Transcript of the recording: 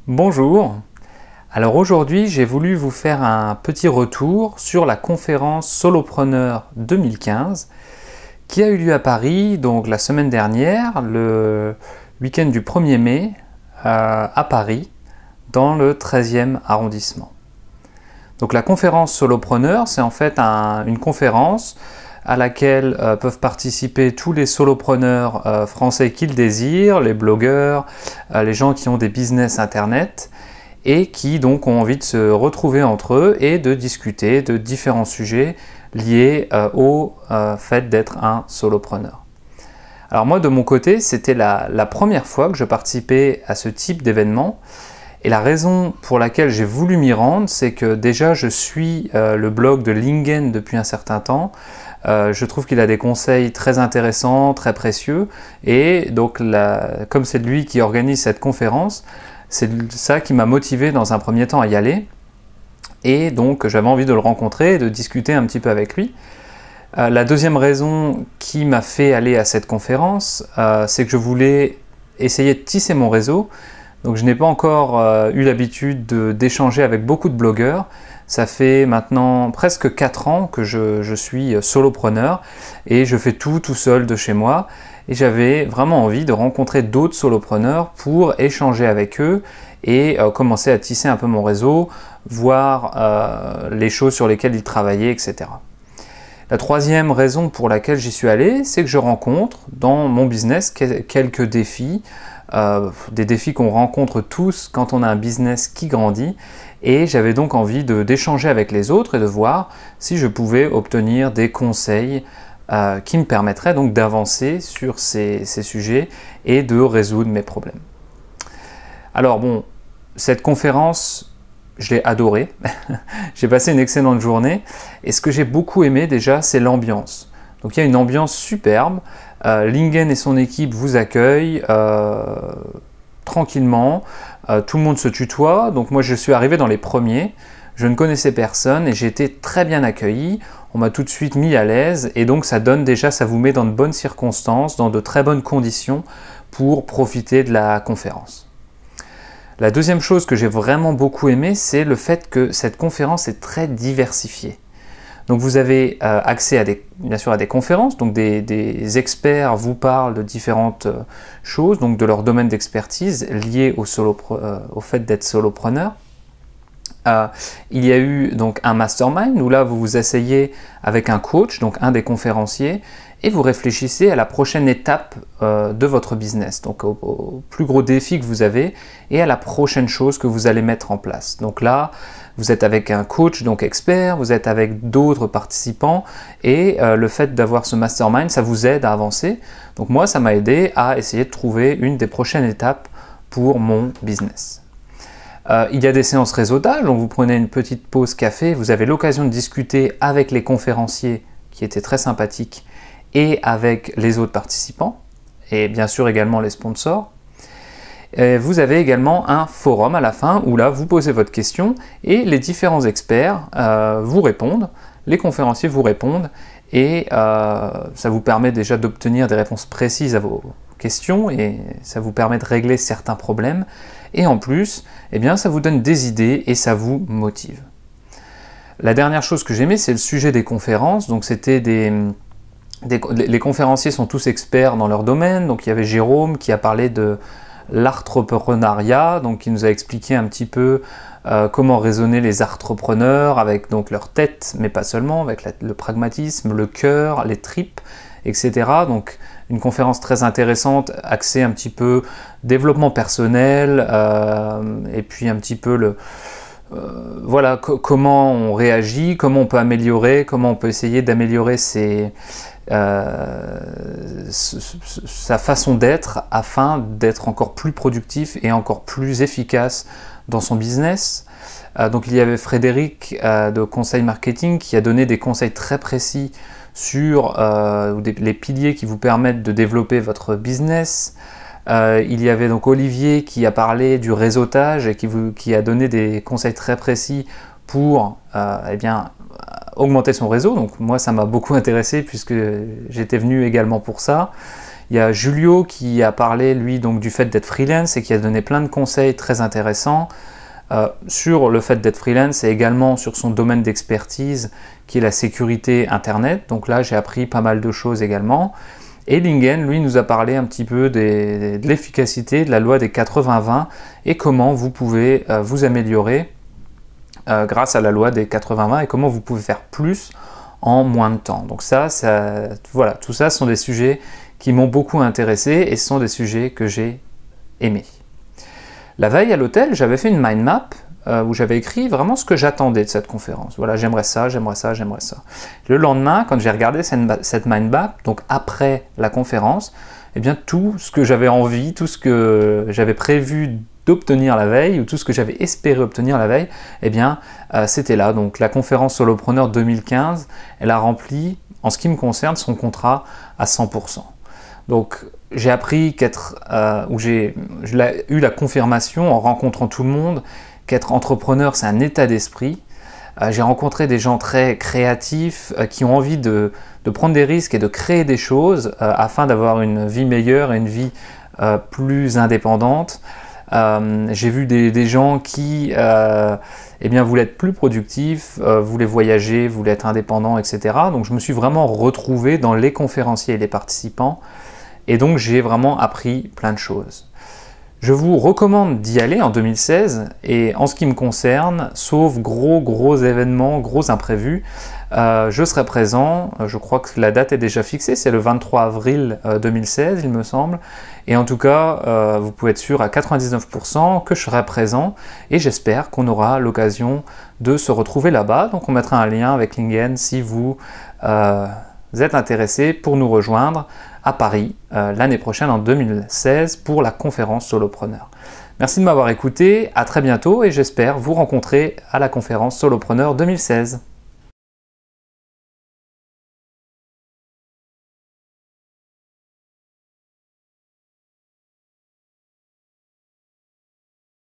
Bonjour. Alors aujourd'hui, j'ai voulu vous faire un petit retour sur la conférence Solopreneur 2015 qui a eu lieu à Paris, donc la semaine dernière, le week-end du 1er mai, à Paris, dans le 13e arrondissement. Donc la conférence Solopreneur, c'est en fait une conférence à laquelle peuvent participer tous les solopreneurs français qui le désirent, les blogueurs, les gens qui ont des business internet et qui donc ont envie de se retrouver entre eux et de discuter de différents sujets liés au fait d'être un solopreneur. Alors moi de mon côté, c'était la première fois que je participais à ce type d'événement. Et la raison pour laquelle j'ai voulu m'y rendre, c'est que déjà je suis le blog de Lingen depuis un certain temps. Je trouve qu'il a des conseils très intéressants, très précieux. Et donc comme c'est lui qui organise cette conférence, c'est ça qui m'a motivé dans un premier temps à y aller. Et donc j'avais envie de le rencontrer et de discuter un petit peu avec lui. La deuxième raison qui m'a fait aller à cette conférence, c'est que je voulais essayer de tisser mon réseau. Donc je n'ai pas encore eu l'habitude d'échanger avec beaucoup de blogueurs. Ça fait maintenant presque 4 ans que je suis solopreneur et je fais tout seul de chez moi. Et j'avais vraiment envie de rencontrer d'autres solopreneurs pour échanger avec eux et commencer à tisser un peu mon réseau, voir les choses sur lesquelles ils travaillaient, etc. La troisième raison pour laquelle j'y suis allé, c'est que je rencontre dans mon business quelques défis, des défis qu'on rencontre tous quand on a un business qui grandit, et j'avais donc envie d'échanger avec les autres et de voir si je pouvais obtenir des conseils qui me permettraient donc d'avancer sur ces sujets et de résoudre mes problèmes. Alors bon, cette conférence, je l'ai adorée, j'ai passé une excellente journée, et ce que j'ai beaucoup aimé déjà, c'est l'ambiance. Donc il y a une ambiance superbe, Lingen et son équipe vous accueillent tranquillement, tout le monde se tutoie, donc moi je suis arrivé dans les premiers, je ne connaissais personne et j'ai été très bien accueilli, on m'a tout de suite mis à l'aise et donc ça vous met dans de bonnes circonstances, dans de très bonnes conditions pour profiter de la conférence. La deuxième chose que j'ai vraiment beaucoup aimé, c'est le fait que cette conférence est très diversifiée. Donc vous avez accès à bien sûr à des conférences, donc des experts vous parlent de différentes choses, donc de leur domaine d'expertise lié au fait d'être solopreneur. Il y a eu donc un mastermind où là vous vous asseyez avec un coach, donc un des conférenciers, et vous réfléchissez à la prochaine étape de votre business, donc au plus gros défi que vous avez et à la prochaine chose que vous allez mettre en place. Donc là, vous êtes avec un coach, donc expert, vous êtes avec d'autres participants et le fait d'avoir ce mastermind, ça vous aide à avancer. Donc moi, ça m'a aidé à essayer de trouver une des prochaines étapes pour mon business. Il y a des séances réseautage, donc vous prenez une petite pause café, vous avez l'occasion de discuter avec les conférenciers qui étaient très sympathiques et avec les autres participants, et bien sûr également les sponsors. Vous avez également un forum à la fin où là vous posez votre question et les différents experts vous répondent, les conférenciers vous répondent et ça vous permet déjà d'obtenir des réponses précises à vos questions et ça vous permet de régler certains problèmes et en plus, eh bien, ça vous donne des idées et ça vous motive. La dernière chose que j'aimais, c'est le sujet des conférences, donc c'était les conférenciers sont tous experts dans leur domaine, donc il y avait Jérôme qui a parlé de l'artrepreneuriat, donc qui nous a expliqué un petit peu comment raisonner les entrepreneurs avec donc leur tête, mais pas seulement, avec le pragmatisme, le cœur, les tripes, etc. Donc une conférence très intéressante, axée un petit peu développement personnel, et puis un petit peu voilà, comment on réagit, comment on peut améliorer, comment on peut essayer d'améliorer sa façon d'être afin d'être encore plus productif et encore plus efficace dans son business. Donc il y avait Frédéric de Conseil Marketing qui a donné des conseils très précis sur les piliers qui vous permettent de développer votre business. Il y avait donc Olivier qui a parlé du réseautage et qui a donné des conseils très précis pour eh bien, augmenter son réseau. Donc moi ça m'a beaucoup intéressé puisque j'étais venu également pour ça. Il y a Julio qui a parlé, lui, donc, du fait d'être freelance et qui a donné plein de conseils très intéressants sur le fait d'être freelance et également sur son domaine d'expertise qui est la sécurité Internet. Donc là, j'ai appris pas mal de choses également. Et Lingen, lui, nous a parlé un petit peu de l'efficacité de la loi des 80-20 et comment vous pouvez vous améliorer grâce à la loi des 80-20 et comment vous pouvez faire plus en moins de temps. Donc voilà, tout ça sont des sujets qui m'ont beaucoup intéressé et ce sont des sujets que j'ai aimés. La veille à l'hôtel, j'avais fait une mind map où j'avais écrit vraiment ce que j'attendais de cette conférence. Voilà, j'aimerais ça, j'aimerais ça, j'aimerais ça. Le lendemain, quand j'ai regardé cette mind map, donc après la conférence, eh bien tout ce que j'avais envie, tout ce que j'avais prévu d'obtenir la veille ou tout ce que j'avais espéré obtenir la veille, eh bien c'était là. Donc la conférence Solopreneur 2015, elle a rempli, en ce qui me concerne, son contrat à 100%. Donc j'ai appris j'ai eu la confirmation en rencontrant tout le monde qu'être entrepreneur c'est un état d'esprit. J'ai rencontré des gens très créatifs qui ont envie de prendre des risques et de créer des choses afin d'avoir une vie meilleure et une vie plus indépendante. J'ai vu des gens qui eh bien, voulaient être plus productifs, voulaient voyager, voulaient être indépendants, etc. Donc je me suis vraiment retrouvé dans les conférenciers et les participants. Et donc j'ai vraiment appris plein de choses. Je vous recommande d'y aller en 2016 et en ce qui me concerne, sauf gros événements, gros imprévus, je serai présent, je crois que la date est déjà fixée, c'est le 23 avril 2016 il me semble, et en tout cas vous pouvez être sûr à 99% que je serai présent et j'espère qu'on aura l'occasion de se retrouver là-bas. Donc on mettra un lien avec Lingen si vous êtes intéressé pour nous rejoindre à Paris l'année prochaine en 2016 pour la conférence Solopreneur. Merci de m'avoir écouté, à très bientôt et j'espère vous rencontrer à la conférence Solopreneur 2016.